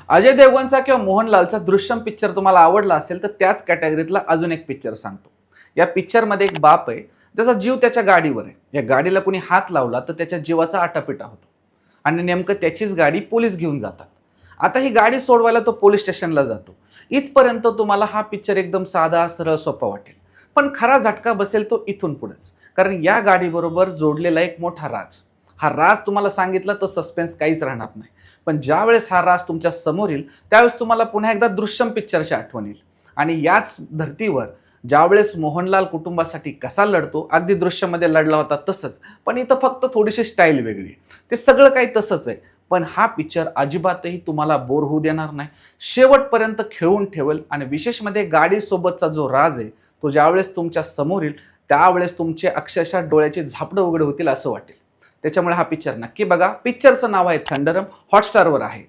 अजय देवगणचा किंवा मोहनलालचा दृश्यम पिक्चर तुम्हाला आवडला असेल तर त्याच कॅटेगरीतला अजून एक पिक्चर सांगतो. या पिक्चरमध्ये एक बाप आहे, ज्याचा जीव त्याच्या गाडीवर आहे. या गाडीला कोणी हात लावला तर त्याच्या जीवाचा आटापिटा होतो आणि नेमकं त्याचीच गाडी पोलीस घेऊन जातात. आता ही गाडी सोडवायला तो पोलीस स्टेशनला जातो. इथपर्यंत तुम्हाला हा पिक्चर एकदम साधा, सरळ, सोपा वाटेल. पण खरा झटका बसेल तो इथून पुढेच. कारण या गाडीबरोबर जोडलेला एक मोठा राज. हा राज तुम्हाला सांगितला तर सस्पेन्स काहीच राहणार नाही. पण ज्यावेळेस हा राज तुमच्या समोर येईल त्यावेळेस तुम्हाला पुन्हा एकदा दृश्यम पिक्चरची आठवण येईल. आणि याच धर्तीवर ज्यावेळेस मोहनलाल कुटुंबासाठी कसा लढतो, अगदी दृश्यमध्ये लढला होता तसंच, पण इथं फक्त थोडीशी स्टाईल वेगळी आहे. ते सगळं काही तसंच आहे. पण हा पिक्चर अजिबातही तुम्हाला बोर होऊ देणार नाही. शेवटपर्यंत खेळून ठेवेल आणि विशेष म्हणजे गाडीसोबतचा जो राज आहे तो ज्यावेळेस तुमच्या समोर येईल त्यावेळेस तुमचे अक्षरशः डोळ्याचे झापडं उघडे होतील असं वाटेल. त्याच्यामुळे हा पिक्चर नक्की बघा. पिक्चरचं नाव आहे थंडरम, हॉटस्टारवर आहे.